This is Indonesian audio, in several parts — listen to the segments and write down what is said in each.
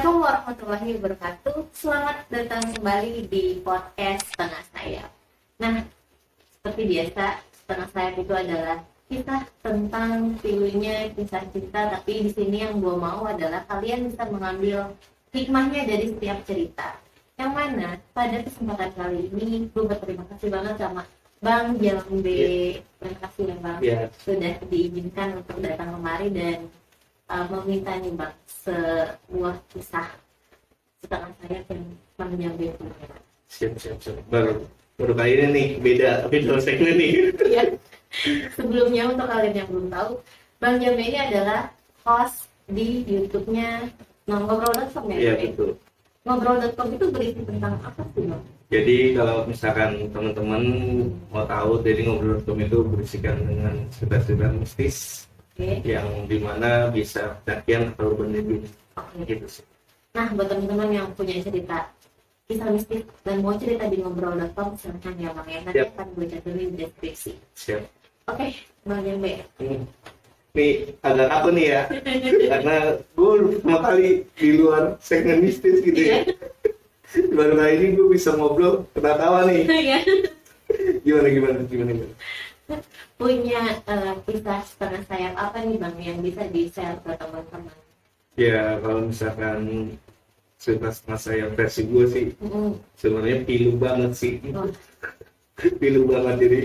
Assalamualaikum warahmatullahi wabarakatuh. Selamat datang kembali di podcast Setengah Sayap. Nah, seperti biasa, Setengah Sayap itu adalah kisah tentang pilunya kisah cinta. Tapi di sini yang gue mau adalah kalian bisa mengambil hikmahnya dari setiap cerita. Yang mana pada kesempatan kali ini gue berterima kasih banget sama Bang Jambe. Terima kasih ya Bang, sudah diizinkan untuk datang kemari dan meminta nih Bang sebuah kisah setengah sayap yang Bang Jambe punya. Siap. Baru kali ini nih beda segmen nih. Ya. Sebelumnya untuk kalian yang belum tahu, Bang Jambe ini adalah host di YouTube-nya Ngobrol.com ya. Iya betul. Ngobrol.com itu berisi tentang apa sih Bang? Jadi kalau misalkan teman-teman mau tahu, jadi Ngobrol.com itu berisikan dengan cerita-cerita mistis. Yang dimana bisa dakian atau berlebih gitu sih. Nah, buat teman-teman yang punya cerita kisah mistis dan mau cerita di Ngobrol.com, silahkan ya Bang ya. Nanti akan gue cantumin di deskripsi. Siap. Oke, Bang Jambe. Nih agak apa nih ya? Karena gue pertama kali di luar segmen mistis gitu ya. Baru kali ini gue bisa ngobrol ketawa nih. Gimana? Punya kisah setengah sayap apa nih Bang yang bisa di-share ke teman-teman? Ya kalau misalkan cerita setengah sayap versi gue sih sebenarnya pilu banget sih. Pilu banget, jadi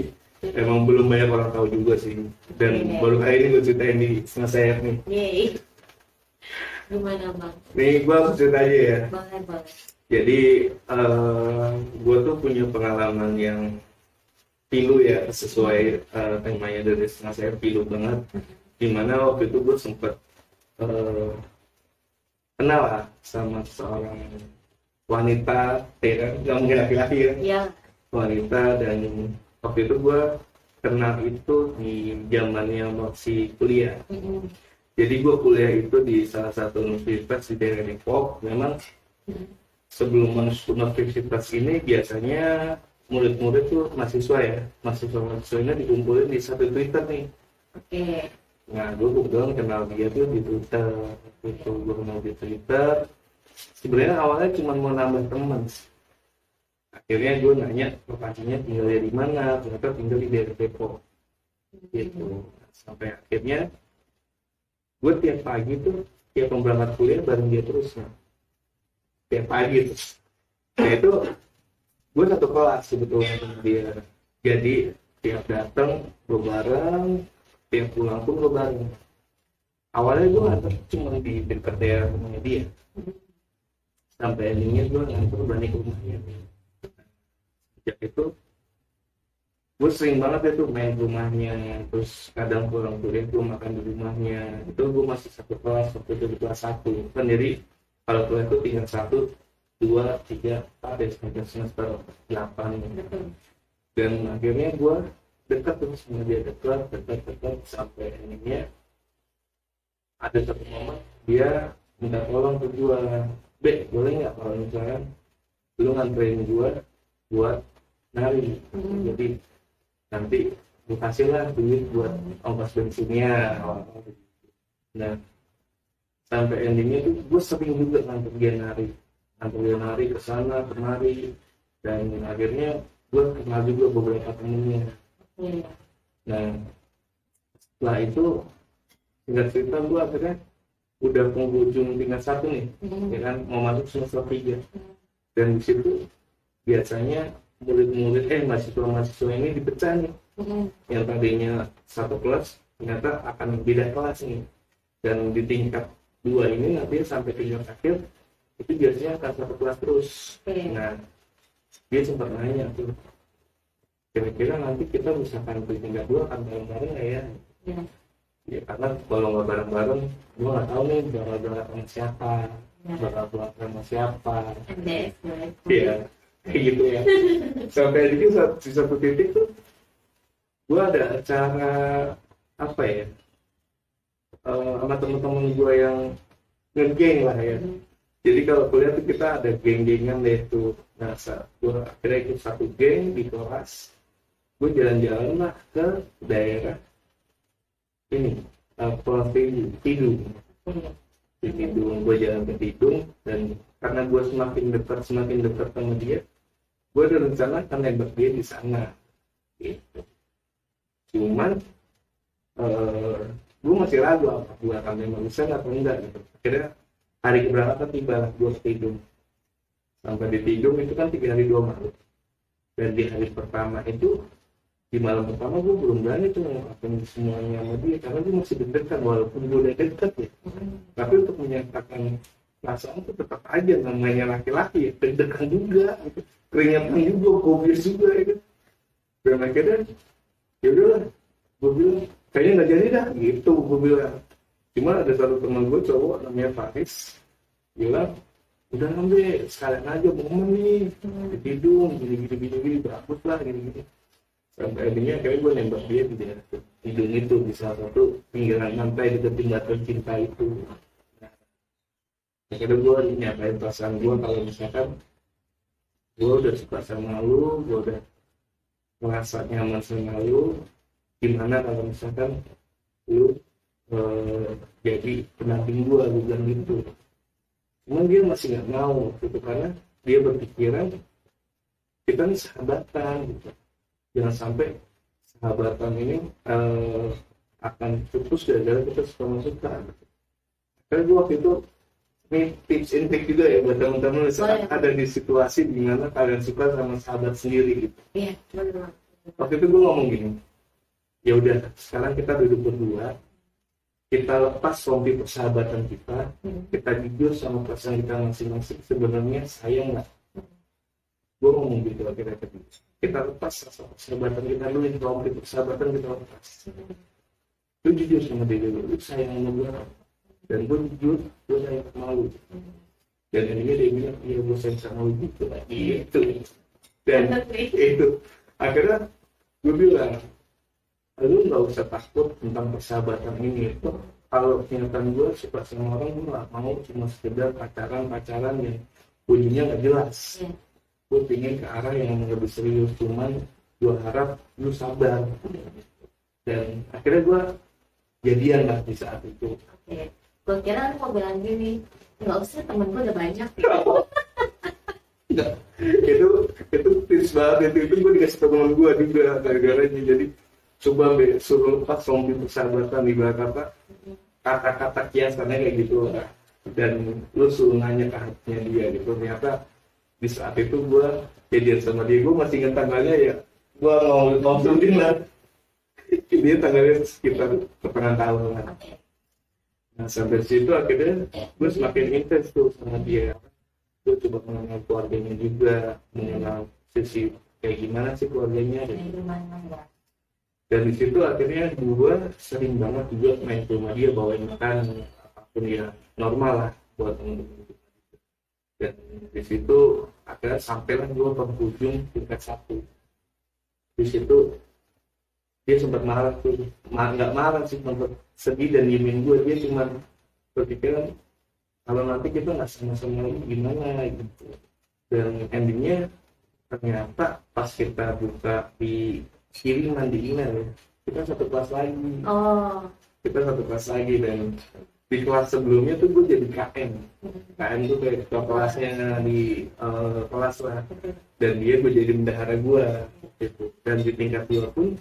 emang belum banyak orang tahu juga sih. Dan baru kali ini gue ceritain di setengah sayap nih. Gimana Bang? Nih gue harus cerita aja ya. Boleh. Jadi gue tuh punya pengalaman yang pilu ya, sesuai temanya dari setengah sayap, pilu banget. Dimana waktu itu gue sempet kenal lah sama seorang wanita, nggak mungkin laki-laki ya. Wanita, dan waktu itu gue kenal itu di zamannya masih kuliah. Jadi gue kuliah itu di salah satu universitas di daerah Depok. Memang sebelum masuk universitas ini biasanya murid-murid tuh mahasiswa-mahasiswanya dikumpulin di satu Twitter nih. Nah, gue kebetulan kenal dia tuh di Twitter. Gue kenal di Twitter. Sebenarnya awalnya cuma mau nambah teman. Akhirnya gue nanya lokasinya tinggalnya di mana. Ternyata tinggal di daerah Depok. Gitu. Sampai akhirnya gue tiap pagi tuh, tiap berangkat kuliah bareng dia terus. Tiap pagi tuh. Nah itu gue satu kelas sebetulnya sama dia. Jadi tiap datang gue bareng, tiap pulang pun gue bareng. Awalnya gue nganter cuma di dekat daerah rumahnya dia. Sampai endingnya gue nganter berani ke rumahnya. Sejak itu gue sering banget itu main rumahnya. Terus kadang pulang kuliah gue makan di rumahnya. Itu gue masih satu kelas waktu itu, di kelas 1 kan. Jadi kalau kuliah itu tinggal 1, 2, 3, 4 sampai semester 8 gitu. Dan akhirnya gue dekat terus sama dia, dekat sampai akhirnya ada satu momen dia minta tolong ke gue, "Bek, boleh nggak kalau misalnya lu nganterin gue buat nari, jadi nanti gue kasih lah duit buat ongkos bensinnya." Nah sampai endingnya tuh gue sering juga nganter dia nari ke sana kemari, dan akhirnya gue kenal juga beberapa temennya. Nah setelah itu singkat cerita gue akhirnya udah penghujung tingkat 1 nih, ya kan, mau masuk semester 3. Dan di situ biasanya murid-murid mahasiswa ini dipecah nih. Yang tadinya satu kelas ternyata akan beda kelas nih, dan di tingkat 2 ini nanti sampai tingkat akhir itu biasanya akan satu kelas terus. Nah dia sempat nanya tuh, kira-kira nanti kita misalkan di tingkat 2 akan bareng-bareng nggak ya? Ya karena kalau nggak bareng-bareng gue nggak tahu nih bakal sama siapa, bakal pulang sama siapa. Iya kayak gitu ya. Sampai di satu titik tuh gue ada acara apa ya, sama teman-teman gue yang nge-geng lah ya. Jadi kalau kuliah tuh kita ada geng-gengan deh tuh. Nah gue akhirnya ikut satu geng di kelas. Gue jalan-jalan lah ke daerah ini, Pulau Tidung. di Tidung. Gue jalan ke Tidung, dan karena gue semakin dekat sama dia, gue ada rencana akan nembak dia di sana gitu. Cuman gue masih ragu apa gue akan nembak di sana atau enggak gitu. Akhirnya hari keberangkatan tiba, gue ke Tidung. Sampai di Tidung itu kan 3 hari 2 malam, dan di hari pertama itu, di malam pertama gue belum berani tuh ngelakuin semuanya sama dia, karena gue masih deg-degan walaupun gue udah deket ya. Tapi untuk menyatakan perasaan tuh tetap aja, namanya laki-laki ya, deg-degan juga gitu. Keringetan juga, kopius juga gitu. Dan akhirnya ya udahlah, gue bilang kayaknya nggak jadi dah gitu, gue bilang. Cuma ada satu teman gue cowok namanya Faris bilang, udah ngambil sekalian aja momen nih di Tidung, gini bagus lah gini. Sampai akhirnya kayak gue nembak dia di daerah Tidung itu, di salah satu pinggiran pantai dekat Jembatan Cinta itu. Nah, akhirnya gue nyatain perasaan gue kalau misalkan gue udah suka sama lu, gue udah merasa nyaman sama lu, gimana kalau misalkan lu jadi pendamping gue bilang gitu. Cuman dia masih nggak mau gitu, karena dia berpikiran kita nih sahabatan gitu. Jangan sampai sahabatan ini akan putus gara-gara kita suka. Karena gue waktu itu, ini tips and trick juga ya buat teman-teman saat ada di situasi di mana kalian suka sama sahabat sendiri gitu. Iya, benar. Waktu itu gue ngomong gini, ya udah sekarang kita duduk berdua, kita lepas rompi persahabatan kita, kita jujur sama perasaan kita masing-masing, sebenarnya sayang nggak? Gue ngomong gitu akhirnya, kita lepas rasa persahabatan kita dulu, rompi persahabatan kita lepas. Lu jujur sama dia dulu, lu sayang sama gue, dan gue jujur, gue sayang sama lu. Dan ini dia bilang, iya gue sayang sama lu gitu, gitu. Dan itu akhirnya gue bilang, lu nggak usah takut tentang persahabatan ini. Kalau kenyataan gue suka sama orang, gue nggak mau cuma sekedar pacaran yang ujungnya nggak jelas. Gue pingin ke arah yang lebih serius, cuman gue harap lu sabar. Dan akhirnya gue jadian lah di saat itu. Oke. Gue kira lu mau bilang gini, nggak usah, temen gue udah banyak. Enggak, itu tips banget, itu gue dikasih teman gue juga gara-garanya. Jadi coba suruh lepas rompi persahabatan, ibarat kata-kata kiasannya kayak gitu lah. Dan lu suruh nanya ke hatinya dia gitu. Ternyata di saat itu gue jadian sama dia, gue masih ingat tanggalnya ya, gue ngomongin lah. Dia tanggalnya sekitar pertengahan tahun lah. Nah sampai situ akhirnya gue semakin intens tuh sama dia. Gue coba mengenal keluarganya juga, mengenal sisi kayak gimana sih keluarganya. Dan di situ akhirnya gue sering banget juga main ke rumah dia, bawain makan apapun ya, normal lah buat temen-temen. Dan di situ akhirnya sampailah gue ke ujung tingkat 1. Di situ dia sempat marah tuh, nggak marah sih, sempat sedih dan diemin gue. Dia cuma berpikiran kalau nanti kita nggak sama-sama lagi gimana gitu. Dan endingnya ternyata pas kita buka di kiriman di email ya, kita satu kelas lagi. Kita satu kelas lagi, dan di kelas sebelumnya tuh gue jadi KM tuh kayak ketua kelasnya di kelas lah, dan dia gue jadi bendahara gue gitu. Dan di tingkat 2 pun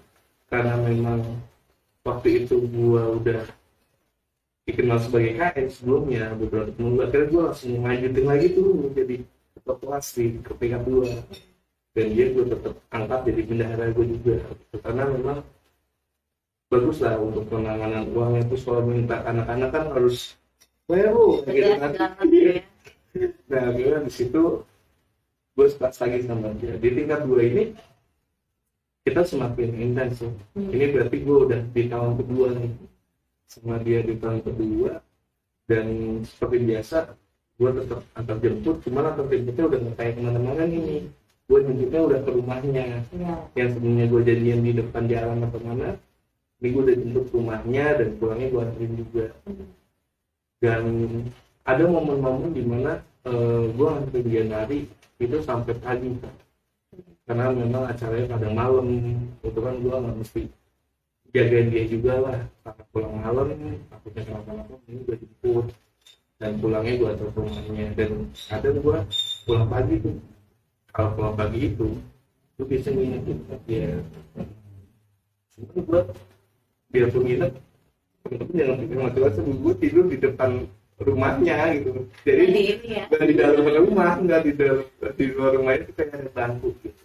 karena memang waktu itu gue udah dikenal sebagai KM sebelumnya beberapa minggu, akhirnya gue langsung lanjutin lagi tuh jadi ketua kelas di tingkat 2. Dan dia gue tetap angkat jadi bendahara gue juga gitu. Karena memang bagus lah untuk penanganan uangnya. Terus kalau minta anak-anak kan harus baru gitu kan. Nah akhirnya di situ gue sepas lagi sama dia. Di tingkat 2 ini kita semakin intens ya. Ini berarti gue udah di tahun kedua nih sama dia di tahun kedua. Dan seperti biasa gue tetap antar jemput, cuman antar jemputnya udah nggak kayak kemana-mana ini. Gue jemputnya udah ke rumahnya. Yang sebelumnya gue jadian di depan jalan atau mana, ini gue udah jemput rumahnya, dan pulangnya gue anterin juga. Dan ada momen-momen dimana gue anterin dia nari itu sampai pagi, karena memang acaranya kadang malam, itu kan gue nggak mesti jagain dia juga lah, karena pulang malam takutnya kenapa-napa, ini gue jemput. dan pulangnya gue atur rumahnya. Dan kadang gue pulang pagi tuh, kalau pulang pagi itu gue bisa nginep ya. Cuma gue biarpun nginep, temen-temen jangan pikir macam-macam, gue tidur di depan rumahnya gitu. Jadi nggak di dalam rumah, nggak di luar rumah itu kayak ada bangku gitu.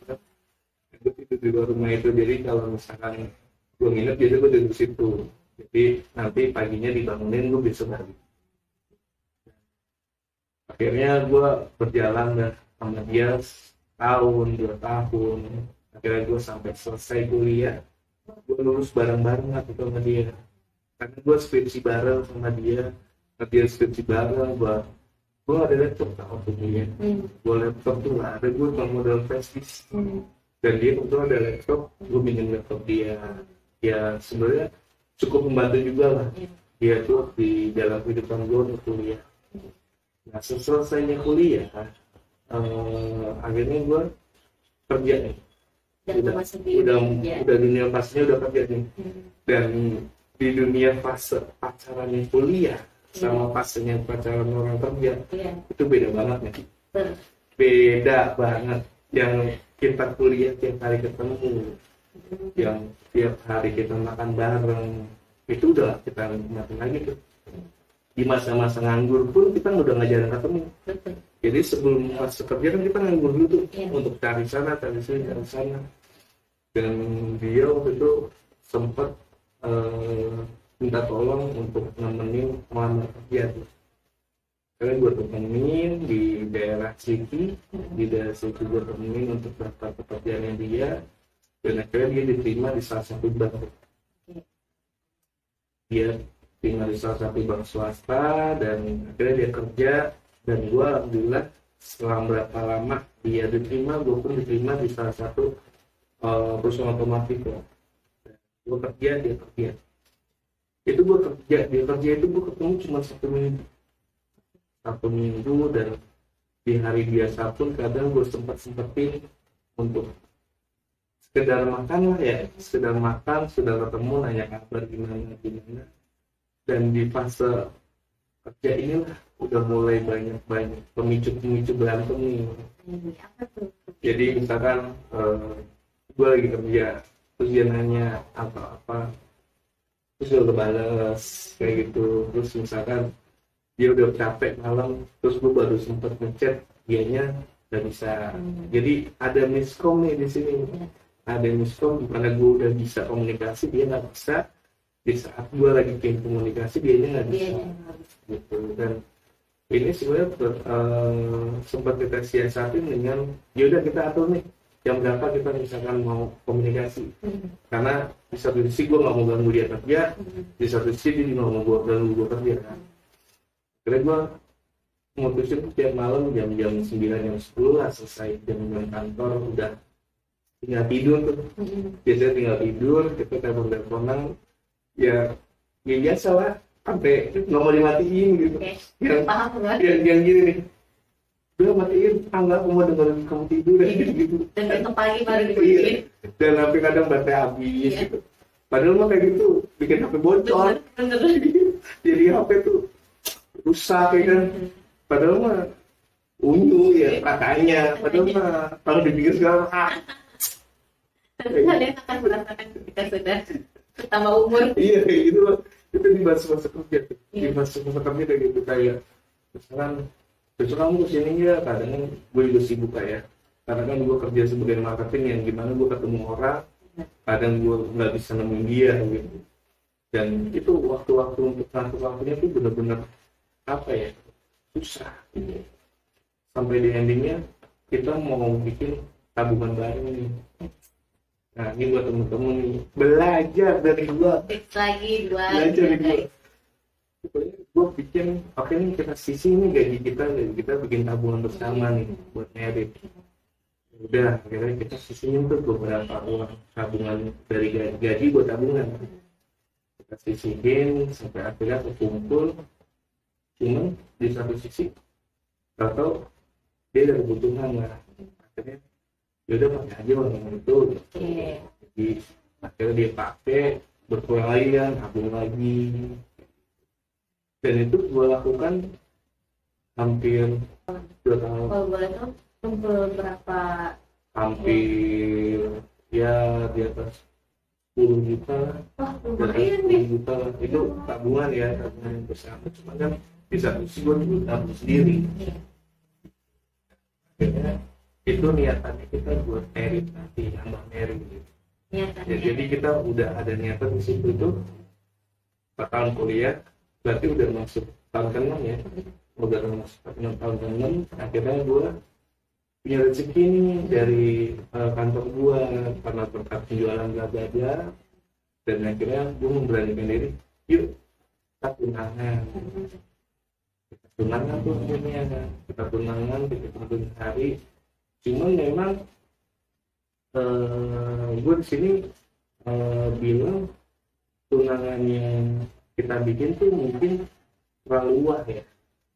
Gue tidur di luar rumah itu, jadi kalau misalkan gue nginep jadi gue tidur di situ. Jadi nanti paginya dibangunin gue besok hari. Akhirnya gue berjalan dah sama dia tahun 2 tahun. Akhirnya gue sampai selesai kuliah, gue lulus bareng-bareng lah sama dia. Karena gue skripsi bareng sama dia, dia skripsi bareng. Gue ada laptop waktu kuliah. Gue laptop tuh nggak ada, gue cuma modal flash disk. Dan dia waktu ada laptop, gue pinjam laptop dia. Ya sebenarnya cukup membantu juga lah. Dia tuh di dalam kehidupan gue untuk kuliah. Nah selesainya kuliah, akhirnya gue kerja nih. Udah dunia pastinya udah kerja nih. Dan di dunia fase pacarannya kuliah sama fasenya pacaran orang kerja itu beda banget nih. Beda banget. Yang kita kuliah tiap hari ketemu, yang tiap hari kita makan bareng, itu udah kita nikmatin lagi tuh. Di masa-masa nganggur pun kita udah nggak jarang ketemu. Jadi sebelum masuk kerja kan kita nganggur dulu tuh untuk cari sana, cari sini, cari sana. Dan dia waktu itu sempat minta tolong untuk nemenin melamar kerja tuh. Karena gue temenin di daerah City, gue temenin untuk daftar pekerjaannya dia. Dan akhirnya dia diterima di salah satu bank. Dia tinggal di salah satu bank swasta dan akhirnya dia kerja. Dan gue alhamdulillah setelah berapa lama dia diterima, gue pun diterima di salah satu perusahaan otomotif. Gue kerja, dia kerja. Itu gue kerja, dia kerja itu gue ketemu cuma 1 minggu. Dan di hari biasa pun kadang gue sempetin untuk sekedar makan lah ya, sekedar makan, sudah ketemu, nanya kabar gimana. Dan di fase kerja inilah udah mulai banyak pemicu berantem nih. Jadi misalkan gue lagi kerja, terus dia nanya apa, terus gue udah balas kayak gitu. Terus misalkan dia udah capek malam, terus gue baru sempet ngechat, dianya udah bisa. Jadi ada miskom nih di sini. Ada miskom dimana gue udah bisa komunikasi, dia nggak bisa. Di saat gue lagi pengen komunikasi, dia nggak bisa. Gitu. Dan ini sebenarnya sempat kita siasatin dengan, yaudah kita atur nih jam berapa kita misalkan mau komunikasi. Karena di satu sisi gue nggak mau ganggu dia kerja, di satu sisi dia nggak mau ganggu gue kerja. Karena gue mutusin tiap malam jam 9, jam 10 lah selesai jam kantor, udah tinggal tidur tuh. Biasanya tinggal tidur, kita telepon-teleponan, ya biasa lah, sampai nggak mau dimatiin gitu. Yang gini nih, udah matiin, aku mau dengerin kamu tidur ya gitu. Dan besok pagi baru dimatiin. Dan sampai kadang baterai habis gitu. Padahal mah kayak gitu bikin HP bocor. Jadi HP tuh rusak ya kan. Padahal mah unyu ya katanya. Padahal mah kalau dipikir sekarang kalian akan merasakan ketika sudah tambah umur. Iya kayak gitu loh. Itu di masa kerja. Di masa kerja kayak gitu, kayak misalkan besok kamu kesini ya, kadang gue juga sibuk ya. Karena kan gue kerja sebagai marketing yang gimana gue ketemu orang, kadang gue nggak bisa nemuin dia gitu. Dan itu waktu-waktu untuk ngatur waktunya tuh benar-benar apa ya, susah gitu. Sampai di endingnya kita mau bikin tabungan baru nih. Nah ini buat temen-temen nih, belajar dari gue. Belajar dari gue. Gue bikin, oke nih kita sisi ini gaji kita bikin tabungan bersama nih buat merit. Udah akhirnya kita sisihin tuh beberapa uang tabungan dari gaji buat tabungan. Kita sisihin sampai akhirnya terkumpul. Cuman di satu sisi atau dia ada kebutuhan lah, akhirnya yaudah pakai aja uang itu. Jadi akhirnya dia pakai, berkurang lagi kan, tabung lagi. Dan itu gue lakukan hampir 2 tahun. Kalau boleh tahu kumpul berapa? Hampir ya di atas 10 juta. Wah, Di atas lumayan 10 nih. juta lah. Itu tabungan ya, tabungan yang besar. Cuma kan di satu sisi gue juga tabung sendiri. Iya. Akhirnya itu niatannya kita buat merit nanti, sama merit gitu. Niatannya. Ya, jadi kita udah ada niatan di situ tuh 4 tahun kuliah, berarti udah masuk tahun ke-6 ya. Udah masuk tahun ke-6, akhirnya gue punya rezeki nih dari kantor gue karena berkat penjualan bla bla bla, dan akhirnya gue memberanikan diri, yuk kita tunangan tuh akhirnya kita tunangan kita kumpulin hari. Cuman memang gue di sini bilang tunangannya kita bikin tuh mungkin terlalu wah ya.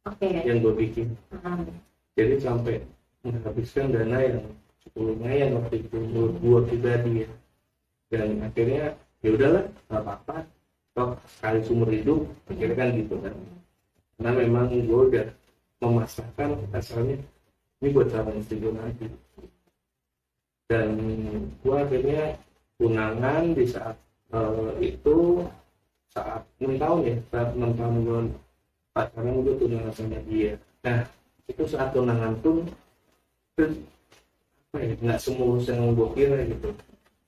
Oke. Yang gue bikin. Jadi sampai menghabiskan dana yang cukup lumayan waktu itu menurut gue pribadi ya. Dan akhirnya ya udahlah, nggak apa-apa, toh sekali seumur hidup, akhirnya kan gitu kan. Karena memang gue udah memasakkan asalnya ini buat calon istri gue nanti. Dan gue akhirnya tunangan di saat itu saat 6 tahun ya, saat 6 tahun gue pacaran, gue tunangan sama dia. Nah itu saat tunangan pun apa ya, nggak semulus yang gue kira gitu.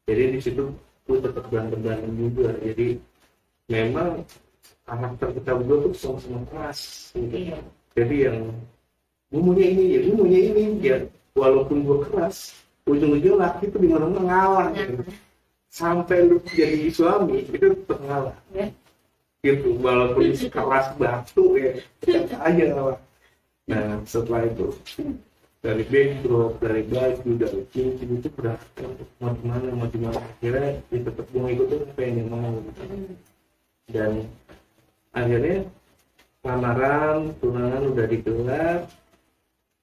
Jadi di situ gue tetap berantem juga. Jadi memang karakter kita berdua tuh sama-sama keras gitu. Iya. Jadi yang gue maunya ini ya, gue maunya ini ya, walaupun gue keras, ujung-ujungnya laki itu di mana-mana ngalah gitu. Sampai lu jadi suami itu tetap ngalah. Ya. Gitu, walaupun keras batu ya, tetap aja ngalah. Nah setelah itu dari backdrop, dari baju, dari cincin itu beragam, mau dimana akhirnya ya tetap gue ngikutin apa yang dia mau gitu. Dan akhirnya lamaran, tunangan udah digelar,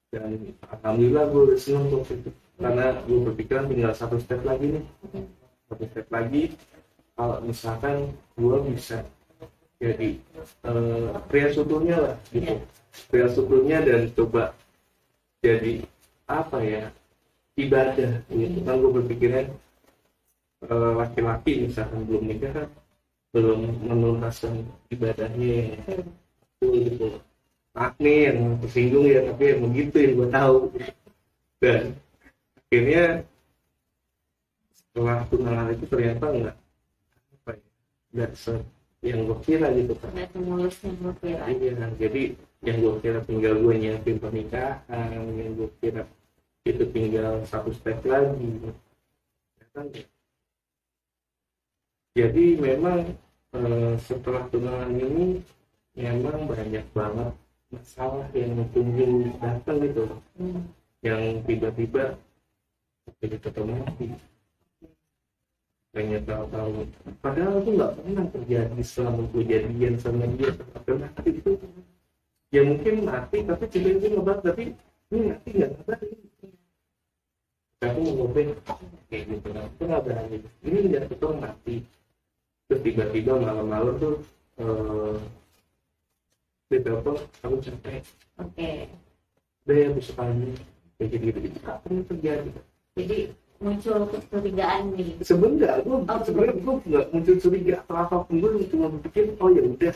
dan alhamdulillah gue udah seneng waktu itu karena gue berpikiran tinggal satu step lagi nih, kalau misalkan gue bisa jadi pria seutuhnya lah gitu, pria seutuhnya dan coba jadi apa ya, ibadah gitu kan. Gue berpikirnya laki-laki misalkan belum nikah kan belum menuntaskan ibadahnya gitu. Nih yang tersinggung ya, tapi yang begitu yang gue tahu. Dan akhirnya setelah tunangan itu ternyata nggak yang gue kira gitu kan. Nggak semulus yang gue kira. Iya, jadi yang gue kira tinggal gue nyiapin pernikahan, yang gue kira itu tinggal satu step lagi. Jadi memang setelah tunangan ini memang banyak banget masalah yang kunjung datang gitu, yang tiba-tiba jadi ketemu hanya tahu-tahu, padahal itu nggak pernah terjadi selama gue jadian sama dia. Karena itu ya mungkin mati, tapi cincin ngebat, tapi ini mati nggak ngebat ini. Aku mau ngobeng kayak gitu, itu nggak berani. Ini nggak betul mati. Terus tiba-tiba malam-malam tuh dia telepon, aku capek. Oke. Udah ya besok pagi kayak gitu. Itu nggak pernah terjadi. Jadi muncul kecurigaan nih. Sebenarnya gue nggak muncul curiga atau apapun, gue cuma berpikir oh ya udah.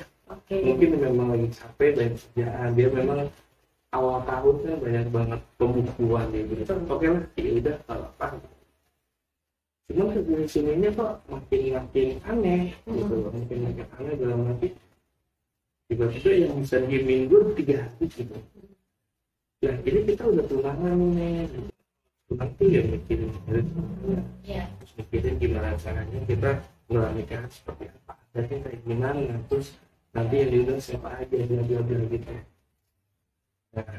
Mungkin memang lagi capek dan kerjaan dia, memang awal tahun kan banyak banget pembukuan ya gitu. Oke lah, ya udah kalau apa. Cuma kesini sininya kok makin aneh gitu, makin aneh dalam arti tiba-tiba yang bisa diemin gue 3 hari gitu. Ya ini kita udah tunangan nih. Nanti ya mikirin terus mikirin gimana caranya kita menikah seperti apa, dan kayak gimana, terus nanti yang diundang siapa aja, bla gitu. Nah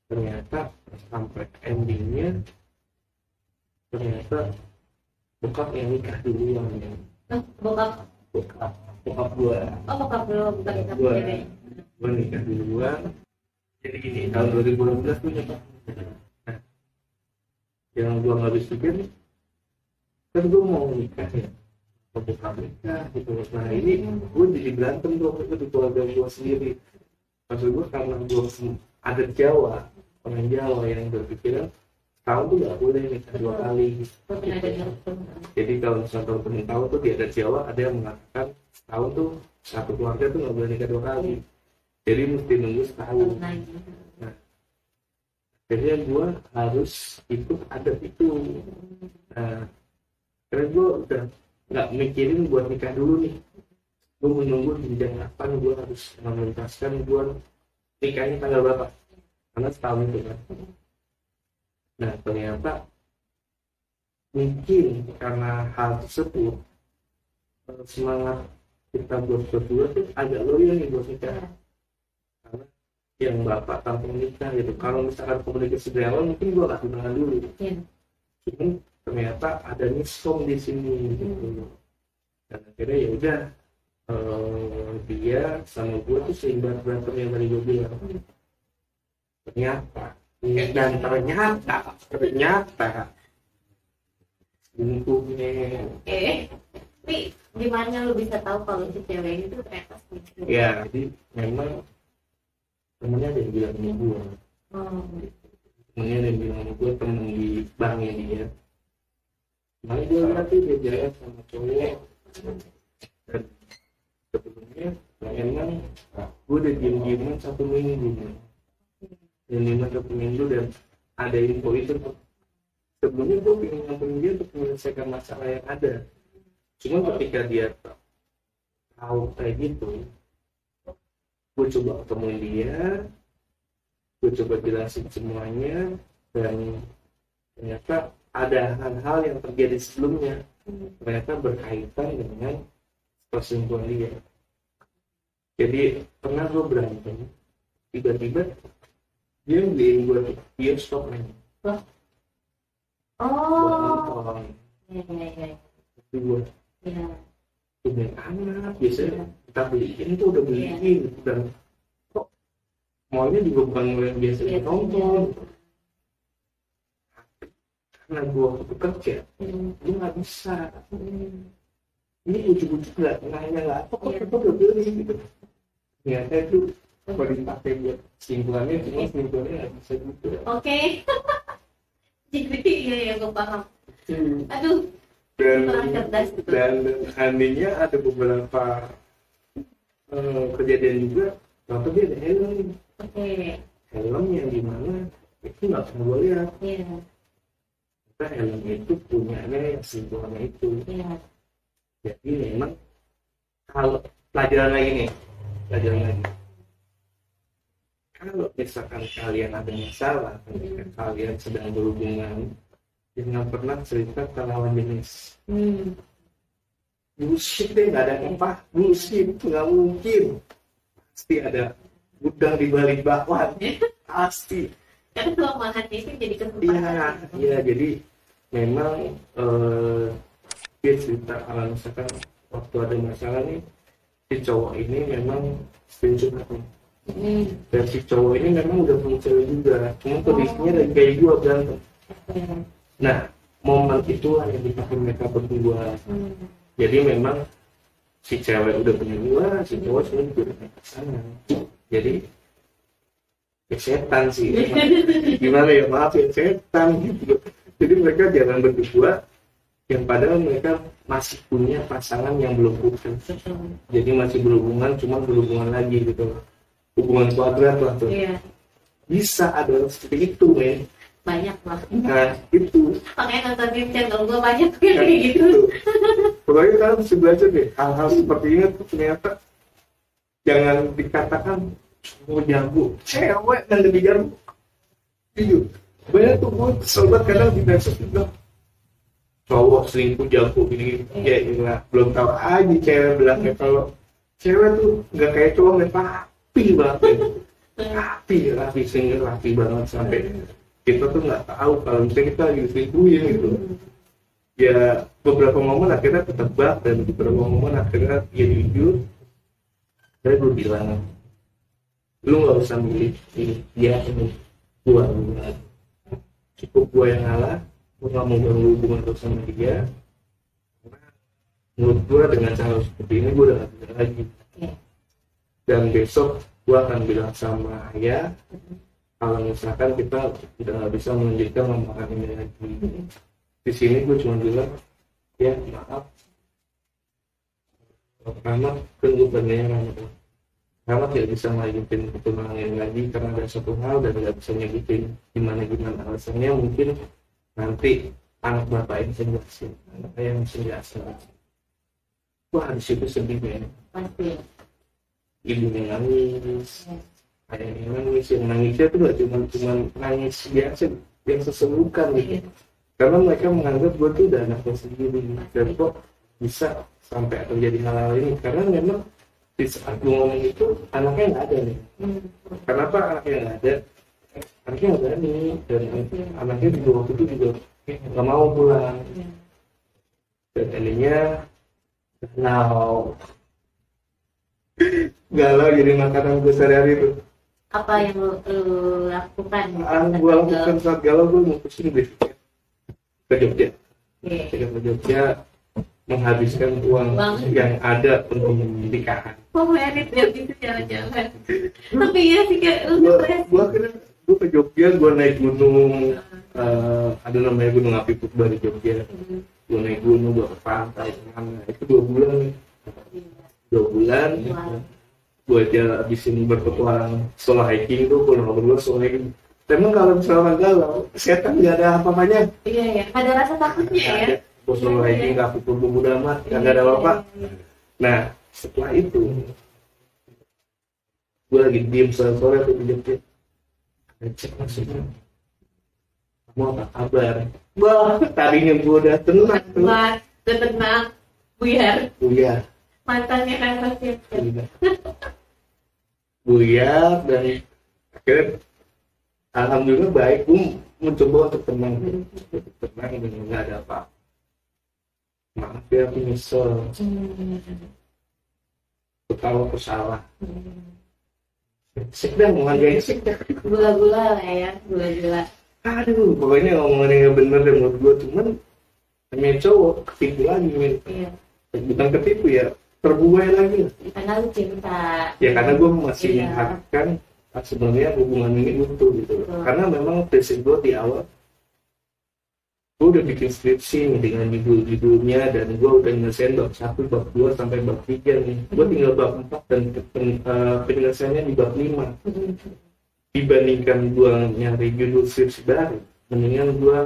ternyata sampai endingnya ternyata bokap yang nikah duluan ya. Bokap gua. Oh, bokap belum, bukan Gua nikah duluan. Jadi gini, tahun 2012 tuh nyoba. Yang gue nggak habis pikir kan gue mau nikah ya, bokap nikah gitu. Nah ini gue jadi berantem tuh di keluarga gue sendiri. maksud gue karena gue adat Jawa, orang Jawa yang berpikiran tahun tuh nggak boleh nikah 2 kali gitu. Jadi kalau misalnya tahun penuh tahun tuh di adat Jawa ada yang mengatakan tahun tuh satu keluarga tuh nggak boleh nikah 2 kali, jadi mesti nunggu setahun. Nah, akhirnya gue harus ikut adat itu. Nah, karena gue udah nggak mikirin buat nikah dulu nih, gue menunggu jenjang kapan gue harus menuntaskan gue nikahnya tanggal berapa, karena setahun itu kan. Nah ternyata mungkin karena hal tersebut semangat kita buat berdua tuh agak loyal nih buat nikah, karena yang bapak tanpa menikah gitu. Kalau misalkan komunikasi dari awal mungkin gue gak tunangan dulu, cuman ternyata ada miskom di sini gitu. Dan akhirnya ya udah dia sama gue tuh seimbang berantem yang tadi gue bilang. Ternyata selingkuhnya. Tapi gimana lu bisa tahu kalau si cewek itu ternyata selingkuh? Ya, jadi memang temennya ada yang bilang sama gue. Temennya ada yang bilang sama gue, temen di banknya dia. Nah dia nanti dia jalan sama cowok. Dan sebelumnya memang gue udah diem-dieman 1 minggu. Dan 1 minggu dan ada info itu. Sebelumnya gue pengen nyamperin dia untuk menyelesaikan masalah yang ada. Cuma ketika dia tahu kayak gitu, gue coba ketemuin dia, gue coba jelasin semuanya, dan ternyata ada hal-hal yang terjadi sebelumnya ternyata berkaitan dengan perselingkuhan dia. Jadi pernah gue berantem, tiba-tiba dia beliin gue bioskop nih. Oh. Iya. Itu gue. Iya. Punya anak biasanya kita beliin tuh udah beliin dan kok maunya juga bukan yang biasa nonton. Karena gue waktu kerja, gue nggak bisa. Ini ujuk-ujuk nggak nanya kok kita udah beli gitu. Ternyata itu kalau dipakai buat selingkuhannya, cuma selingkuhannya nggak bisa gitu. Oke. Jadi iya gue paham. Aduh. Dan anehnya ada beberapa kejadian juga. Waktu dia ada helm. Helm yang dimana itu nggak pernah gue lihat. Karena helm itu punyanya yang selingkuhannya itu. Jadi memang kalau pelajaran lagi, kalau misalkan kalian ada masalah, ketika kalian sedang berhubungan, jangan pernah cerita ke lawan jenis. Bullshit deh, nggak ada apa, bullshit, nggak mungkin. Pasti ada gudang di balik bakwan, pasti. Karena kelemahan itu jadi kesempatan. Iya, jadi memang dia cerita kalau misalkan waktu ada masalah nih, si cowok ini memang selingkuh nih. Dan si cowok ini memang udah punya cewek juga, cuma kondisinya lagi kayak gue berantem. Nah, momen itulah yang dipakai mereka berdua. Jadi memang si cewek udah punya dua, si cowok juga udah punya pasangan. Jadi ya setan sih. Gimana ya, maaf ya, setan gitu. Jadi mereka jangan berdua yang padahal mereka masih punya pasangan yang belum putus. Jadi masih berhubungan, cuma berhubungan lagi gitu. Hubungan kuadrat lah tuh. Bisa ada seperti itu, men. Banyak lah. Nah, itu. Makanya nonton channel gue banyak kayak gitu. Pokoknya kalian mesti belajar deh. Hal-hal seperti ini tuh ternyata jangan dikatakan cowok jago. Cewek yang lebih jago. Jujur. Banyak tuh gue kesel banget kadang di medsos juga. Cowok selingkuh jago gini-gini. Ya iyalah. Belum tahu aja cewek bilangnya kalau cewek tuh nggak kayak cowok rapi banget. Rapi sehingga rapi banget sampai kita tuh nggak tahu kalau misalnya kita lagi diselingkuhin gitu. Ya beberapa momen akhirnya ketebak dan beberapa momen akhirnya dia jujur. Saya gue bilang, lu nggak usah milih ini dia ini gua cukup gua yang ngalah. Gue nggak mau ganggu hubungan terus sama dia. Karena menurut gue dengan cara seperti ini gue udah nggak bisa lagi. Dan besok gue akan bilang sama ayah kalau misalkan kita udah nggak bisa melanjutkan lamaran ini lagi. Di sini gue cuma bilang ya maaf, Rahmat kan gue beneran Rahmat tidak bisa melanjutkan pertunangan ini lagi karena ada satu hal dan nggak bisa nyebutin gimana alasannya. Mungkin nanti anak bapak yang bisa jelasin, anak ayah yang bisa jelasin. Wah di situ sedih ya. Pasti. Ibunya nangis, ayahnya nangis, yang nangisnya itu gak cuma nangis biasa yang sesebukan gitu. Karena mereka menganggap gue tuh udah anaknya sendiri, dan kok bisa sampai terjadi hal-hal ini. Karena memang di saat gue ngomong itu anaknya nggak ada nih. Kenapa anaknya nggak ada? Anaknya nggak berani, dan anaknya di waktu itu juga nggak mau pulang. Dan akhirnya galau jadi makanan gue sehari-hari itu. Apa yang lu lakukan? Gue lakukan saat galau, gue mutusin deh ke Jogja. Ke Jogja menghabiskan uang yang ada untuk nikahan. Oh merit ya gitu jalan-jalan. Tapi ya sih kayak gue akhirnya gue ke Jogja, gue naik gunung, ada namanya Gunung Api Purba di Jogja. Gue naik gunung, gue ke pantai, itu 2 bulan nih. 2 bulan. Gue aja abisin berpetualang solo hiking tuh, gue berdua solo hiking. Memang kalau misalnya galau, setan nggak ada apa-apanya. Iya, ada rasa takutnya ya. Gue solo hiking, gak pukul muda amat, nggak ada apa-apa. Nah, setelah itu, gue lagi diem sore-sore tuh di Jogja. Cek maksudnya, mau apa kabar? Wah, tadinya gue udah tenang tuh. Udah tenang, buyar. Mantannya kan pasti. Buyar dan akhirnya alhamdulillah baik. Gue mencoba untuk tenang dan nggak ada apa. Maaf ya, aku nyesel. Aku tahu aku salah. Sik dah, mau ngerjain sik dah. Gula-gula lah ya, gula-gula. Aduh, pokoknya omongannya nggak bener deh menurut gue. Cuman namanya cowok ketipu lagi, men. Iya. Bukan ketipu ya, terbuai lagi. Karena lu cinta. Ya karena gue masih mengharapkan sebenarnya hubungan ini utuh gitu. Karena memang prinsip gue di awal, gue udah bikin skripsi nih dengan judul-judulnya, dan gue udah nyelesain bab 1, bab 2 sampai bab 3 nih. Gue tinggal bab 4 dan penyelesaiannya di bab 5. Dibandingkan gue nyari judul skripsi baru, mendingan gue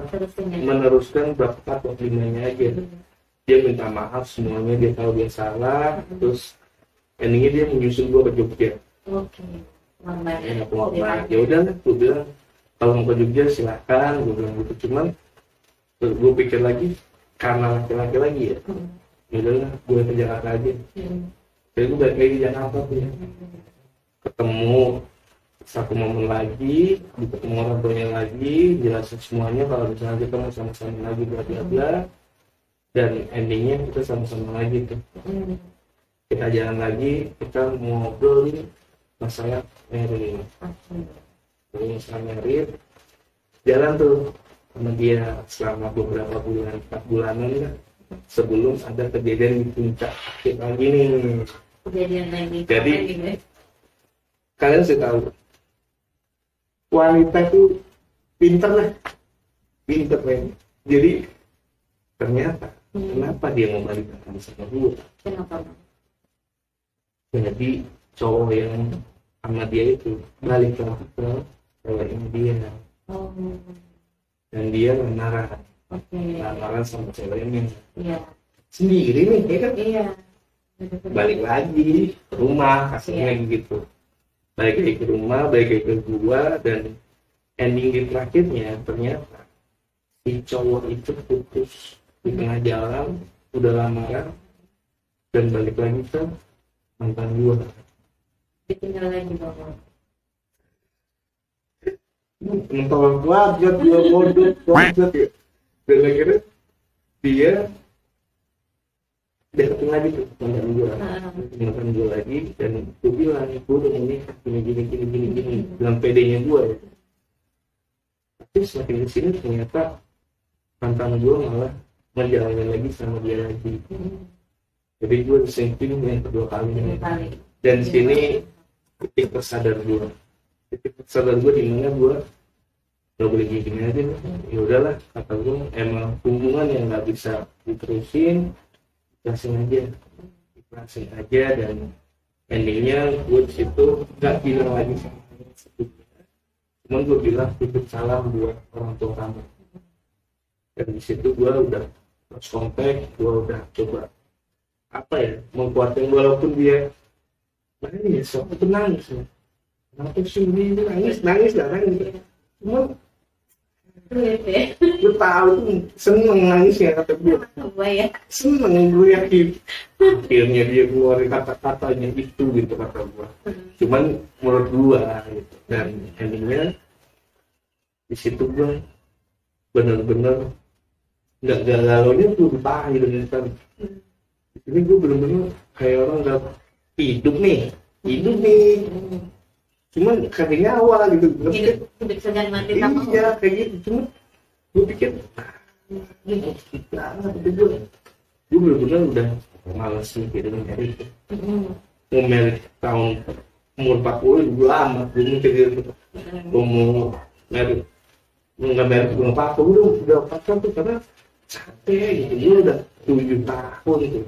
meneruskan bab 4, bab 5-nya aja. Dia minta maaf semuanya, dia tahu dia salah, terus endingnya dia menyusul gue ke Jogja. Oke. Ya udah, gue bilang kalau mau ke Jogja silakan, gue bilang gitu. Cuman gue pikir lagi karena laki-laki lagi ya, udah gue ke Jakarta aja. Jadi gue balik lagi di Jakarta tuh ya, ketemu satu momen lagi, ketemu orang tuanya lagi, jelasin semuanya kalau misalnya kita mau sama-sama lagi bla bla bla, dan endingnya kita sama-sama lagi tuh. Kita jalan lagi, kita ngobrol nih masalah merit. Masalah merit, jalan tuh sama dia selama beberapa bulan, 4 bulanan lah, sebelum ada kejadian di puncak kita lagi nih. Kejadian lagi. Jadi kalian sih tahu, wanita tuh pinter lah. Jadi ternyata kenapa dia mau balikan sama gue? Kenapa? Jadi cowok yang sama dia itu balik ke ceweknya dia. Dan dia lamaran sama ceweknya. Iya. Sendiri nih, ya kan? Iya. Balik lagi ke rumah, kasihnya gitu. Balik lagi ke rumah, balik lagi ke gua, dan ending di terakhirnya ternyata si cowok itu putus di tengah jalan, udah lamaran, dan balik lagi ke mantan gua. Ditinggal lagi bang. Mentol banget, gue bodoh banget ya. Dan akhirnya dia deketin lagi tuh mantan gue lagi, dan gue bilang gue udah mau nikah gini bilang pedenya gue ya. Tapi semakin kesini ternyata mantan gue malah menjalani lagi sama dia lagi. Jadi gue diselingkuhin yang kedua kalinya. Dan sini titik tersadar gue di mana gue nggak boleh gini aja. Ya udahlah, kata gue, emang hubungan yang nggak bisa diterusin, ikhlasin aja. Dan endingnya gue di situ nggak bilang lagi sama sebelumnya, cuman gue bilang titip salam buat orang tua kamu. Dan di situ gue udah terus kontak, gue udah coba mengkuatkan, walaupun dia nangis, aku tuh nangis ya. Kenapa sih ini nangis, cuman gue tahu tuh seneng nangisnya, kata gue seneng, gue yakin akhirnya dia keluarin kata-katanya itu gitu, kata gue. Cuman menurut gue gitu. Dan endingnya di situ gue bener-bener nggak galaunya tuh ditahan gitu. Ini gue bener-bener kayak orang udah hidup nih, cuman katanya awal gitu. Hidup sedang mati sama. Iya kayak gitu. Cuman gue pikir gue bener-bener udah malas mikirin dari itu. Mau merit tahun umur 40 gue amat, gue mikir gitu. Gue mau merit, nggak merit gue apa-apa, udah pacar tuh karena capek gitu. Gue udah 7 tahun tuh,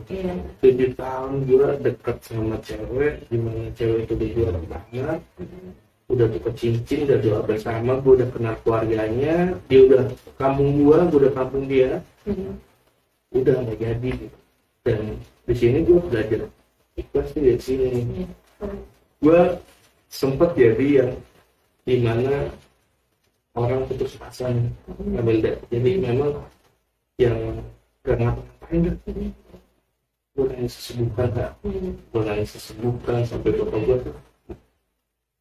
7 tahun gue deket sama cewek, dimana cewek itu gue banget, udah deket cincin, udah doa bersama, gue udah kenal keluarganya, dia udah kampung gue udah kampung dia, udah nggak jadi gitu. Dan di sini gue belajar ikhlas sih dari sini. Gue sempet jadi yang dimana orang putus asa nih, jadi memang yang gak ngapain gak, gue nangis sesebukan sampai bapak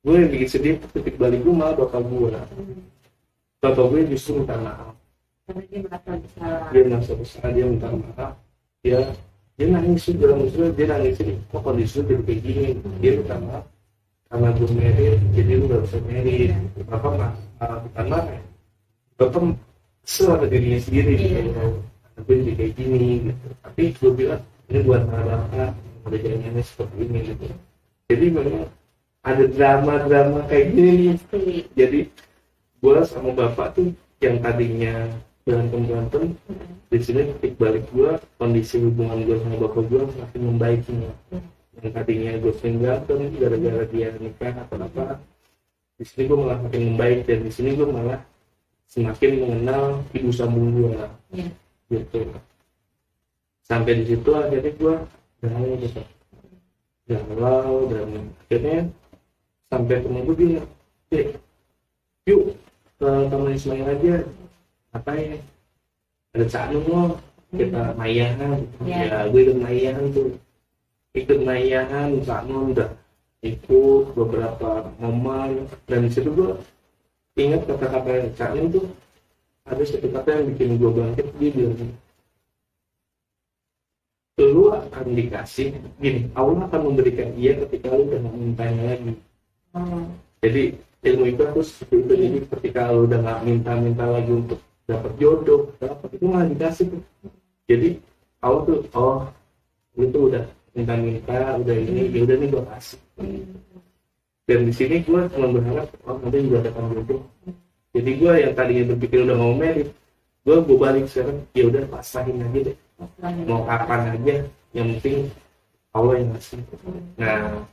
gue yang bikin sedih. Titik balik gue malah bapak gue justru minta maaf, dia merasa bersalah, dia minta maaf, dia nangis juga, maksudnya dia nangis ini, kok kondisi jadi kayak gini, dia minta maaf karena gue merit, jadi lu gak bisa merit. Bapak bukan marah, bapak kesel dirinya sendiri gitu. Gue jadi kayak gini gitu. Tapi gue bilang ini buat anak-anak udah jalannya seperti ini gitu. Jadi memang ada drama kayak gini. Jadi gue sama bapak tuh yang tadinya berantem, di sini titik balik gue, kondisi hubungan gue sama bapak gue semakin membaik nih. Yang tadinya gue sering berantem gara-gara dia nikah atau apa, di sini gue malah makin membaik. Dan di sini gue malah semakin mengenal ibu sambung gue gitu. Sampai di situ akhirnya gue galau, dan akhirnya sampai temen gue bilang, yuk ke Taman Ismail aja, ngapain, ada Caknum loh, kita mayahan. Ya gue ikut mayahan Caknum, udah ikut beberapa momen. Dan di situ gue ingat kata-kata Caknum tuh, ada satu kata yang bikin gue bangkit. Dia bilang, lu akan dikasih gini, Allah akan memberikan dia ketika lu udah gak mintanya lagi. Jadi ilmu itu harus seperti itu. Jadi ketika lu udah gak minta lagi untuk dapat jodoh, itu malah dikasih tuh. Jadi Allah tuh, lu tuh udah minta, udah ini, ya udah nih gue kasih. Dan di sini gue cuma berharap nanti juga dapat jodoh. Jadi gue yang tadinya berpikir udah mau merit, gue balik sekarang, ya udah pasrahin aja deh, mau kapan aja, yang penting Allah yang ngasih. Nah,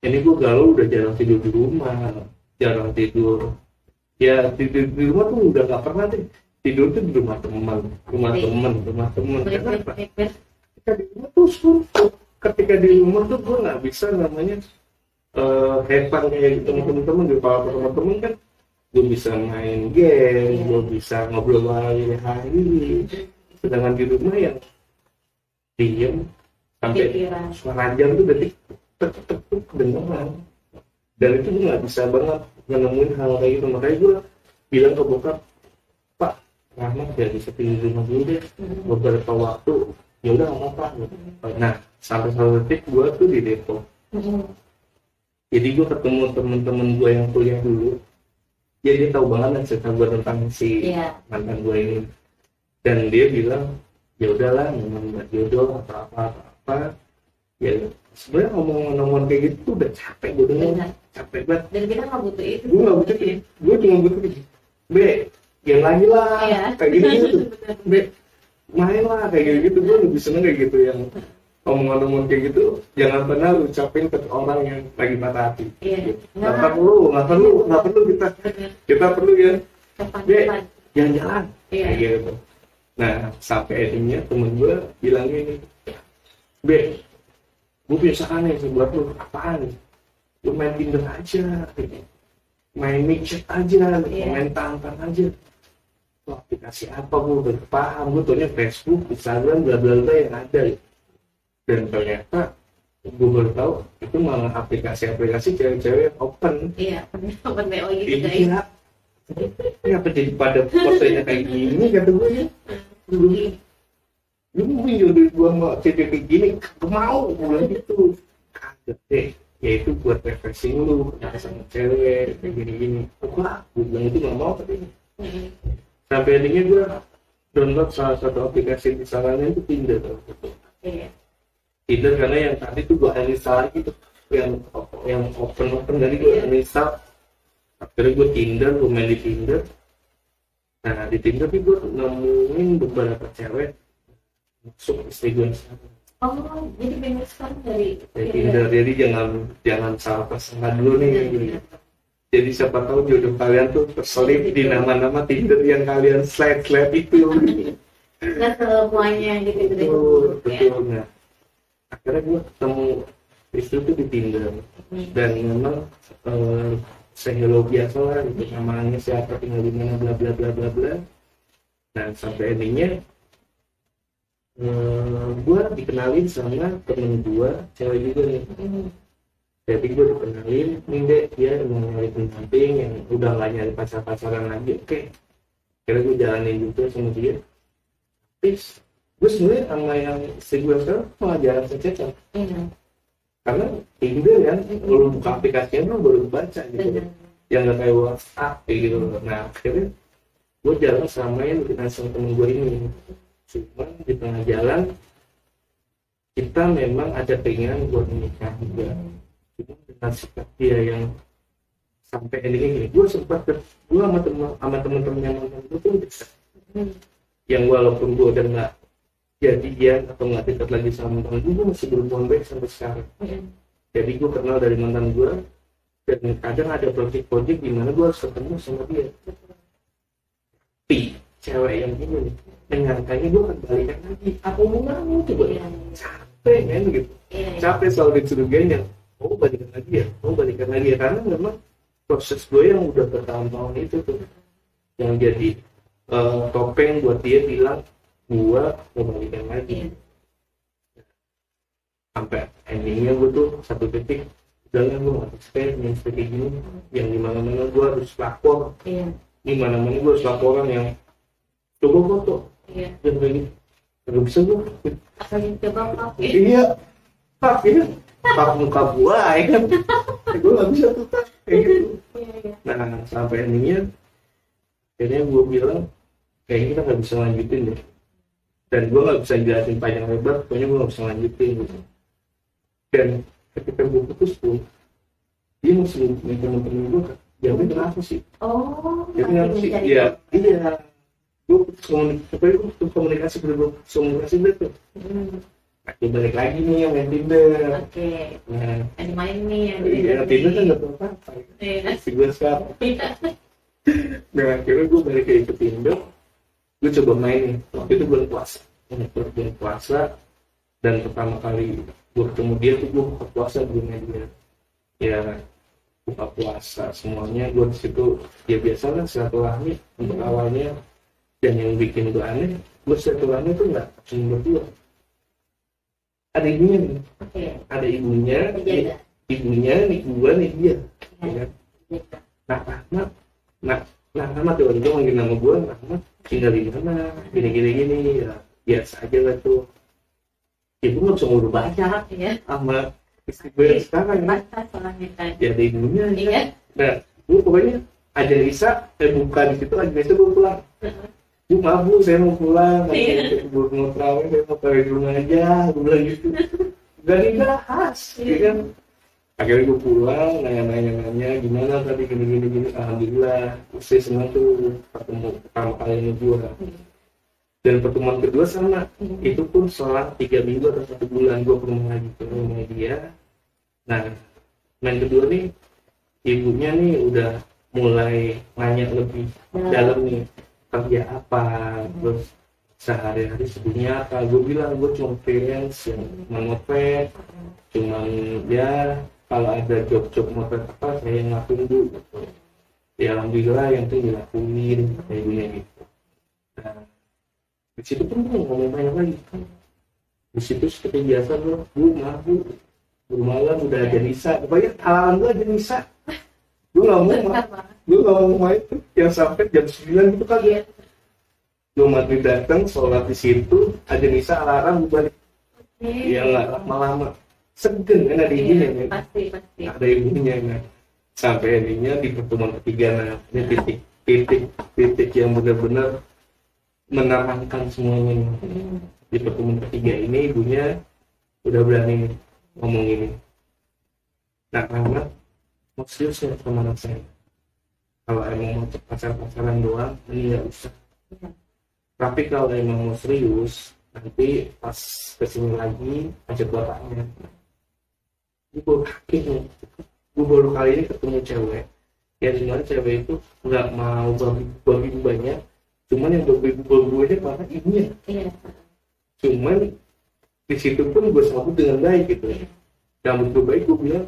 ini gue galau, udah jarang tidur di rumah, ya tidur di rumah tuh udah gak pernah deh, tidur tuh di rumah teman. Kenapa? Ketika di rumah tuh suntuk, ketika di rumah tuh gue nggak bisa namanya hepan kayak gitu teman-teman. Di kalau teman-teman kan gue bisa main game, gue bisa ngobrol hari. Sedangkan di rumah yang diem sampai setengah jam tuh detik tek kedengeran. Dan itu gue nggak bisa banget nemuin hal kayak gitu. Makanya gue bilang ke bokap, Pak, Rahmat ya bisa tinggal di rumah dulu deh beberapa waktu. Ya udah nggak apa-apa. Nah, sampai satu detik gue tuh di Depok. Jadi gue ketemu temen-temen gue yang kuliah dulu. Ya dia tahu banget cerita gue tentang si mantan gue ini. Dan dia bilang, ya udahlah, memang nggak jodoh atau apa. Ya sebenarnya ngomong kayak gitu tuh udah capek gue dengar, capek banget. Dan kita nggak butuh itu. Gue nggak butuh itu, gue cuma butuh gitu. Be, game lagi lah, kayak gitu. Be, main lah kayak gitu. Gue lebih seneng kayak gitu yang omongan kayak gitu. Jangan pernah lu ucapin ke orang yang lagi patah hati. Iya. Nggak perlu kita perlu ya. Be, jalan-jalan. Iya. Kayak gitu. Nah, sampai endingnya temen gue bilang gini, Be, gue punya saran nih buat lu. Apaan nih? Lu main Tinder aja, main mixchat aja, main tantan aja. Tuh aplikasi apa gue udah paham, gue taunya Facebook, Instagram, bla bla bla yang ada. Dan ternyata gue baru tahu itu malah aplikasi cewek-cewek open. Iya, open BO gitu guys. Iya. Ini apa jadi pada fotonya kayak gini kata gue ya. Lu mau jodoh gue mau cewek kayak gini, gue mau bilang gitu. Kaget deh, ya itu buat refreshing lu sama cewek kayak gini-gini. Wah, gue bilang itu gak mau katanya. Sampai endingnya gue download salah satu aplikasi di sananya itu Tinder. Tinder karena yang tadi tuh gue uninstall gitu, yang open dari gue uninstall. Akhirnya gue Tinder, gue main di Tinder. Nah di Tinder sih gue nemuin beberapa cewek masuk istri gue sekarang. Oh, jadi banyak sekali dari Tinder. Jadi jangan salah persangka dulu nih. Jadi siapa tahu jodoh kalian tuh terselip di nama-nama Tinder yang kalian slide itu. Nggak semuanya gitu. Betul. Nah, akhirnya gue ketemu istri tuh di Tinder. Dan memang hello biasa lah gitu, namanya siapa, tinggal di mana, bla bla bla bla bla. Nah sampai endingnya gue dikenalin sama temen gue cewek juga nih. Jadi gue dikenalin nih deh, dia mau nyari pendamping yang udah gak nyari pacaran lagi. Oke, kira gue jalanin juga sama dia. Terus gue sebenarnya sama yang istri gue sekarang malah jarang cecet. Karena Tinder kan, kalau buka aplikasinya lu baru baca gitu. Yang gak kayak WhatsApp kayak gitu. Nah akhirnya gue jalan sama yang dikenal sama temen gue ini. Cuma di tengah jalan kita memang ada keinginan buat menikah juga. Cuma dengan sikap dia yang sampai endingnya gini, gue sempat sama temen-temen yang mantan gue tuh bisa. Yang walaupun gue udah gak jadian atau nggak dekat lagi sama mantan gue masih berhubungan baik sampai sekarang. Jadi gue kenal dari mantan gue dan kadang ada project di mana gue harus ketemu sama dia. Tapi cewek yang ini nih menyangkanya gue akan balikan lagi. Aku mau coba capek kan gitu. Capek selalu dicurigain yang balikan lagi ya karena memang proses gue yang udah bertahun-tahun itu tuh yang jadi topeng buat dia bilang gua mau balikan lagi. Sampai endingnya gua tuh satu titik udah gua nggak experience kayak gini yang dimana-mana gua harus lapor. Dimana-mana gua harus laporan yang coba foto. Dan kayak gitu nggak bisa gua asal coba pak ya pak muka gua ya kan gua nggak bisa tuh kayak gitu. Nah sampai endingnya akhirnya gua bilang kayaknya kita nggak bisa lanjutin deh. Dan gue gak bisa jelasin panjang lebar, pokoknya gue gak bisa lanjutin gitu. Dan ketika gue putus pun, dia masih temen-temen gue, jawabnya kenapa sih? Dia kenapa sih? Iya. Gue putus komunikasi betul. Nah, balik lagi nih yang main Tinder. Nah, ada main nih yang Tinder kan gak tahu apa-apa. Si gue sekarang. Dan akhirnya gue balik lagi ke Tinder. Gue coba main nih, waktu itu bulan puasa dan pertama kali gue ketemu dia tuh gue buka puasa di rumah dia ya, buka puasa semuanya gue disitu ya biasalah silaturahmi untuk awalnya. Dan yang bikin gue aneh, gue silaturahmi tuh nggak cuma berdua, ada ibunya nih. Ada ibunya nih gue nih dia ya. Nah, tuh dia manggil nama gue, tinggal di mana, gini ya biasa aja lah tuh. Ibu nggak bisa ngurus baca sama istri gue yang sekarang ya ada ibunya. Nah, gue pokoknya aja Isa, buka di situ aja Isa gue pulang. Bu maaf bu, saya mau pulang. Gue mau terawih, saya mau taruh di rumah aja, gue bilang gitu. gak dibahas ya kan. Akhirnya gue pulang nanya gimana tadi gini alhamdulillah saya senang tuh ketemu pertama kali ini gue. Dan pertemuan kedua sama, itu pun setelah 3 minggu atau 1 bulan gue ketemu lagi ke rumah dia. Nah, main kedua nih, ibunya nih udah mulai nanya lebih dalam nih, kerja apa, terus sehari-hari sibuknya apa. Gue bilang gue cuma freelance yang motret, cuman ya kalau ada job motret apa saya ngelakuin dulu. Ya alhamdulillah yang itu dilakuin kayak ibunya gitu. Nah, di situ pun gue ngomong banyak lagi. Di situ seperti biasa gue mabuk, malam udah ada Nisa, pokoknya halangan gue ada Nisa. Gue ngomong main tuh yang sampai jam 9 gitu kan. Gue maghrib datang, sholat di situ, ada Nisa alarm gue balik. Ya nggak lama-lama, segen kan ada ibunya kan. Pasti. Ada ibunya kan. Sampai ininya di pertemuan ketiga, nah ini titik yang benar-benar menerangkan semuanya. Di pertemuan ketiga ini ibunya udah berani ngomong ini. Nah, Rahmat mau serius ya sama anak saya. Kalau emang mau pacaran doang, ini nggak usah. Tapi kalau emang mau serius, nanti pas kesini lagi ajak bapaknya. Gue baru kali ini ketemu cewek. Yang dimana cewek itu nggak mau babi banyak. Cuman yang babi-babinya malah ibunya. Cuman di situ pun gue sambut dengan baik gitu. Sambut gue baik, gue bilang,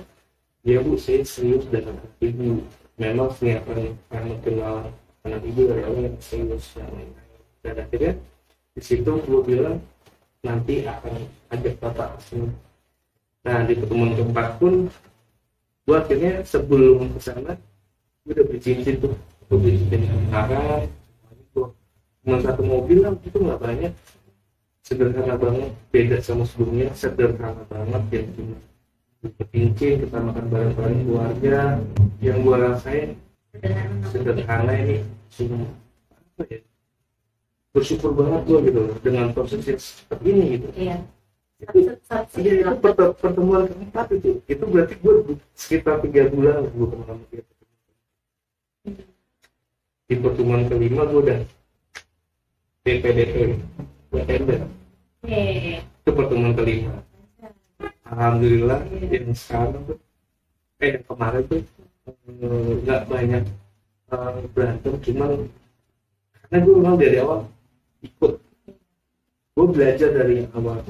ya bu, saya serius dengan anak ibu. Memang niatan karena kenal anak ibu dari awal yang serius. Dan akhirnya di situ gue bilang nanti akan ajak bapak kesini. Nah di pertemuan keempat pun gue akhirnya sebelum kesana gue udah beli cincin tuh. Gue beli cincin yang haram. Cuma 1 mobil lah, itu nggak banyak, sederhana banget, beda sama sebelumnya, sederhana banget yang cuma cincin, kita makan bareng-bareng keluarga. Yang gua rasain sederhana ini cuma apa ya, bersyukur banget gua gitu dengan proses yang seperti ini gitu. Itu pertemuan keempat itu berarti gua sekitar 3 bulan gua kenal sama dia. Di pertemuan kelima gua udah DP buat tender. Itu pertemuan kelima. Alhamdulillah yang sekarang tuh kemarin tuh nggak banyak berantem, cuman karena gue memang dari awal ikut, gue belajar dari awal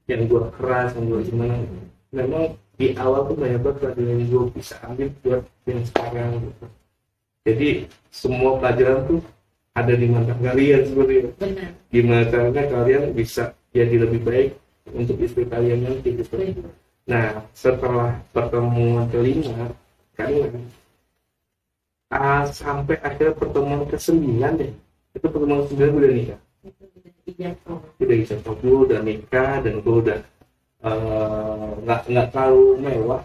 yang gue keras, yang gue gimana. Memang di awal tuh banyak banget pelajaran yang gue bisa ambil buat yang sekarang gitu. Jadi semua pelajaran tuh ada di mata kalian sebenarnya. Gimana caranya kalian bisa jadi lebih baik untuk istri kalian nanti gitu. Nah setelah pertemuan kelima kalian sampai akhir pertemuan ke-9 deh, itu pertemuan ke-9 udah nikah. Udah ijazah, gue udah nikah dan gue udah nggak terlalu mewah,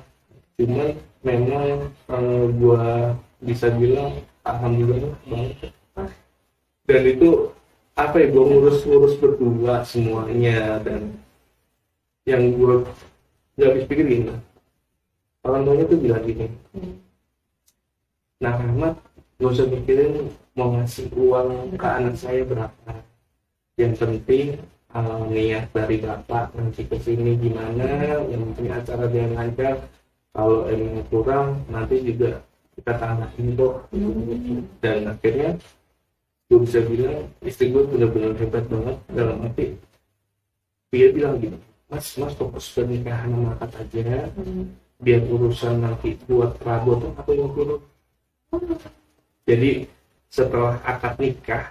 cuman memang gue bisa bilang alhamdulillah banget. Dan itu apa ya, gue ngurus berdua semuanya. Dan yang gue nggak habis pikir gini, orang tuanya tuh bilang gini, nah Rahmat gak usah mikirin mau ngasih uang ke anak saya berapa, yang penting niat dari bapak nanti kesini gimana, yang penting acara dia lancar, kalau emang kurang nanti juga kita tambahin kok. Dan akhirnya gue bisa bilang istri gue benar-benar hebat banget, dalam arti dia bilang gitu, mas fokus ke nikahan sama akad aja, biar urusan nanti buat perabotan apa yang perlu. Jadi setelah akad nikah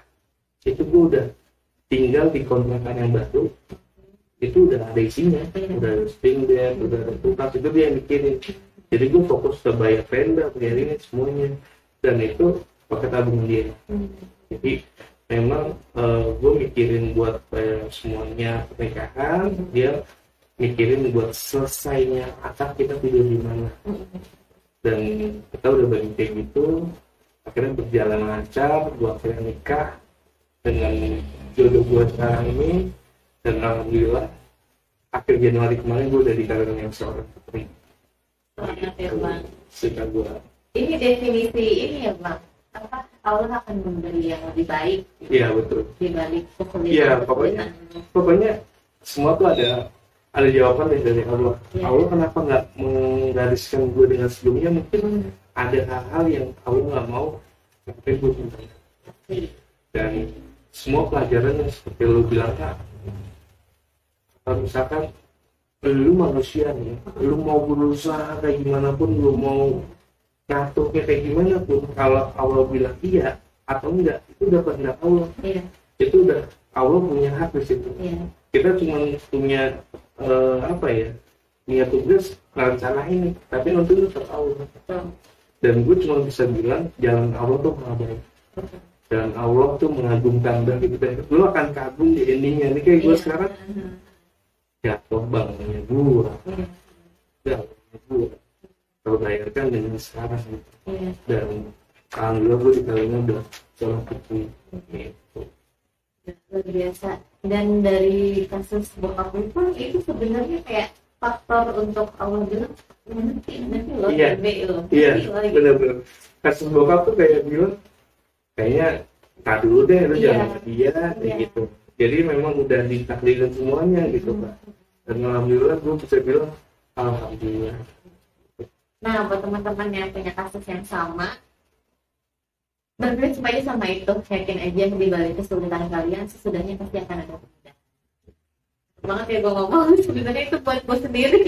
itu gue udah tinggal di kontrakan yang baru, itu udah ada isinya, udah ada spindle, udah ada kulkas, itu dia yang bikin. Jadi gue fokus ke bayar tenda, bayar ini semuanya, dan itu pakai tabungan dia. Jadi memang gue mikirin buat semuanya pernikahan, dia mikirin buat selesainya akad kita tidur di mana. Dan kita udah bagi kayak gitu, akhirnya berjalan lancar, gue akhirnya nikah dengan jodoh gue sekarang ini. Dan alhamdulillah akhir Januari kemarin gue udah dikaruniai seorang putri. Selamat ya Bang. Suka gue. Ini definisi ini ya Bang, apa Allah akan memberi yang lebih baik. Iya betul. Di balik kesulitan. Iya pokoknya semua tuh ada jawaban dari Allah. Ya. Allah kenapa nggak menggariskan gue dengan sebelumnya? Mungkin ada hal-hal yang Allah nggak mau sampai gue cintai. Dan semua pelajaran yang seperti lo bilang Kak, misalkan lu manusia nih, lu mau berusaha kayak gimana pun, lu mau ngaturnya kayak gimana pun, kalau Allah bilang iya atau enggak, itu udah kehendak Allah. Iya. Itu udah Allah punya hak di situ. Iya. Kita cuma punya punya tugas rencana ini, tapi nanti itu Allah. Dan gue cuma bisa bilang jalan Allah tuh maha baik. Dan Allah tuh mengagumkan bagi kita. Lu akan kagum di endingnya. Ini kayak gue sekarang jatuh banknya gue. Jatuhnya gue. Terbayarkan dengan sekarang. Dan alhamdulillah gue dikalinya udah seorang putri. Gitu. Luar biasa. Dan dari kasus bokap pun itu sebenarnya kayak faktor untuk Allah bilang nanti loh. Iya, benar-benar. Kasus bokap tuh kayak bilang kayaknya tak dulu deh, lu jangan sama dia, kayak gitu. Jadi memang udah ditakdirkan semuanya gitu Pak. Dan alhamdulillah gue bisa bilang alhamdulillah. Nah buat teman-teman yang punya kasus yang sama, berprinsip aja sama itu, yakin aja di balik kesulitan kalian sesudahnya pasti akan ada kemudahan. Banget ya gue ngomong, sebenarnya itu buat gue sendiri.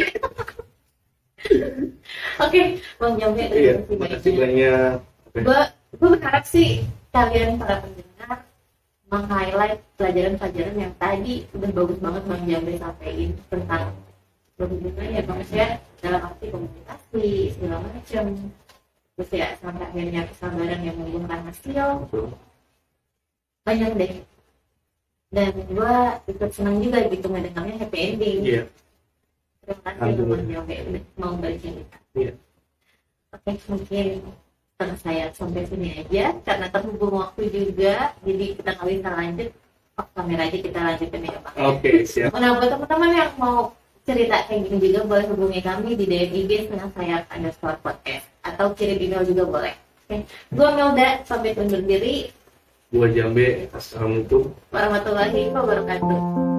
Oke, Bang Jambe, terima kasih banyak. Gue berharap sih kalian para pendengar meng-highlight pelajaran-pelajaran yang tadi udah bagus banget Bang Jambe sampaikan tentang bagaimana ya Bang ya dalam arti komunikasi segala macam. Terus ya sampai akhirnya kesabaran yang membuahkan hasil. Banyak deh. Dan gue ikut senang juga gitu ngedengarnya happy ending. Iya. Terima kasih Bang Jambe udah mau balikin kita. Iya. Oke, mungkin saya sampai sini aja karena terhubung waktu juga, jadi kita nggak bisa lanjut kamera aja, kita lanjutin ya Pak. Oke, siap. Nah buat teman-teman yang mau cerita kayak gini juga boleh hubungi kami di DM IG @sayap_podcast atau kirim email juga boleh. Oke, gue Melda pamit undur diri. Gue Jambe, assalamualaikum warahmatullahi wabarakatuh.